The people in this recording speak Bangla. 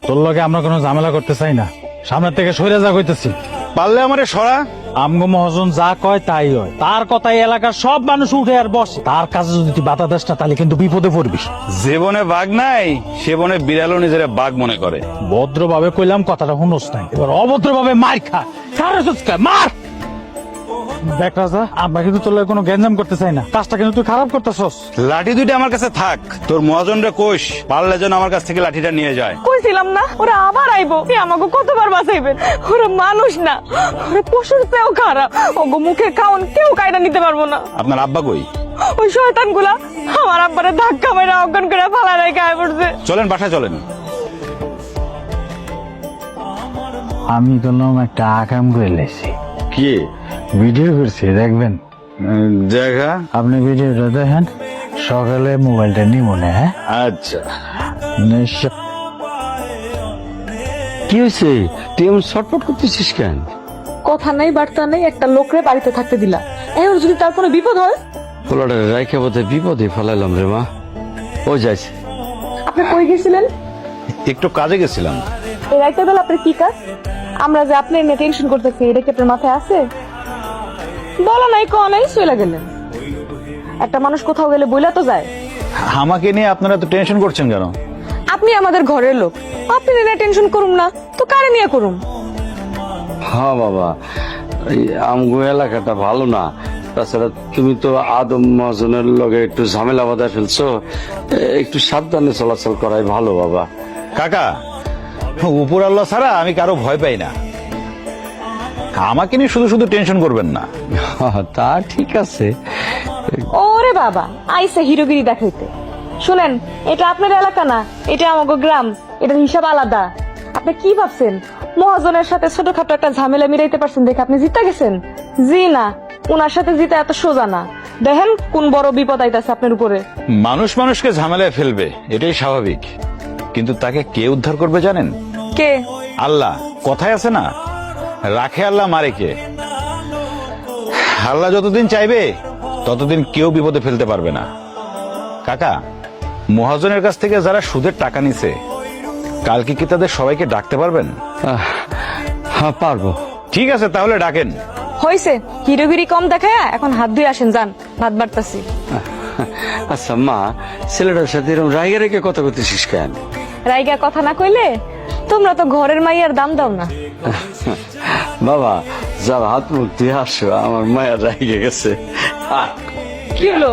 তোর লগে আমরা কোনো ঝামেলা করতে চাই না, সামনের থেকে সরে যা কইতেছি। পারলে আমারে সরা। আমগো মহাজন যা কয় তাই হয়, তার কথাই এলাকার সব মানুষ উঠে আর বসে। তার কাছে যদি তুই বাধা দেস না তাহলে কিন্তু বিপদে পড়বি। যে বনে বাঘ নাই সে বনে বিড়ালও নিজের বাঘ মনে করে। ভদ্রভাবে কইলাম, কথাটা শুনোস নাই, এবার অভদ্রভাবে মার খা। মার। দেখ রাজা, আমরা কিন্তু তোর লগে কোনো গ্যাঞ্জাম করতে চাই না, কাজটা কিন্তু তুই খারাপ করতেছস। লাঠি দুইটা আমার কাছে থাক, তোর মহাজন রে কোষ পারলে যেন আমার কাছ থেকে লাঠিটা নিয়ে যায়। কইছিলাম না ওরা আবার আইবো, আমাকে কতবার বাঁচাইবেন। ওরা মানুষ না, ওরা পশুর চেয়েও খারাপ। ওগো মুখে খাওন কেউ কায়দা নিতে পারবো না। আপনার আব্বা কই? ওই শয়তান গুলা আমার আব্বারে ধাক্কা মেরে অজ্ঞান করে ফালা রেখে আয় পড়ছে। চলেন বাসায় চলেন। আমি করলাম একটা আকাম করে লেছি। কি ভিডিও করছি, দেখবেন? দেখা। আপনি ভিডিওটা দেখেন, সকালে মোবাইলটা নিব না। হ্যাঁ আচ্ছা। কি হয়েছে? তুই এমন ছটফট করতেছিস কেন? কথা নাই বার্তা নেই, একটা লোকরে বাড়িতে থাকতে দিলা। এখন যদি তার কোনো বিপদ হয়? পোলাটা রাইখা বোধহয় বিপদে ফেলাইলাম রে মা। ও যাইছে। আপনি কই গেছিলেন? একটু কাজে গেছিলাম। এই রাইতে বেলা আপনার কি কাজ? আমরা যে আপনি নিয়ে টেনশন করতেছি, এটা কি আপনার মাথায় আছে? বলা নাই ক নাই, চলে গেলেন। একটা মানুষ কোথাও গেলে বইলা তো যায়। আমাকে নিয়ে আপনারা তো টেনশন করছেন কেন? আপনি আমাদের ঘরের লোক, আপনি নিয়ে টেনশন করুম না তো কারে নিয়ে করুম? হ্যাঁ বাবা, এই আমগো এলাকাটা ভালো না। তাছাড়া তুমি তো আদম মহাজনের লগে একটু ঝামেলা বাঁধায় ফেলছো, একটু সাবধানে চলাচল করাই ভালো বাবা। কাকা, উপর আল্লাহ ছাড়া আমি কারো ভয় পাই না। আমাকে নিয়ে শুধু শুধু টেনশন করবেন না। তা ঠিক আছে। ওরে বাবা, আইসে হিরোগিরি দেখাইতে। শুনেন, এটা আপনার এলাকা না, এটা আমাগো গ্রাম, এটার হিসাব আলাদা। আপনি কি ভাবছেন মহাজনের সাথে ছোটখাটো একটা ঝামেলা মিলাইতে পারছেন দেখে আপনি জিতে গেছেন? জি না, ওনার সাথে জিতে এত সোজা না। দেখেন কোন বড় বিপদ আইতাছে আপনার উপরে। মানুষ মানুষকে ঝামেলায় ফেলবে, এটাই স্বাভাবিক, কিন্তু তাকে কে উদ্ধার করবে জানেন? কে? আল্লাহ। কথায় আছে না, রাখে আল্লাহ মারে কে। আল্লাহ যতদিন চাইবে ততদিন কেউ বিপদে ফেলতে পারবে না। কাকা, মহাজনের কাছ থেকে যারা সুদের টাকা নিছে, কালকে কি তাদের সবাইকে ডাকতে পারবেন? হ্যাঁ পারবো। ঠিক আছে, তাহলে ডাকেন। হইছে, হিরোগিরি কম দেখায় এখন হাত ধুয়ে আসেন, যান, ভাত বাড়তাছি। আচ্ছা মা, ছেলেটার সাথে এরকম রাইগা রেখে কথা করতেছিস কেন? রাইগা কথা না কইলে তোমরা তো ঘরের মাইয়ার দাম দাও না। বাবা যাও, হাত মুখ দিয়ে আসো, আমার মায়ের রাইগে গেছে। কি হলো?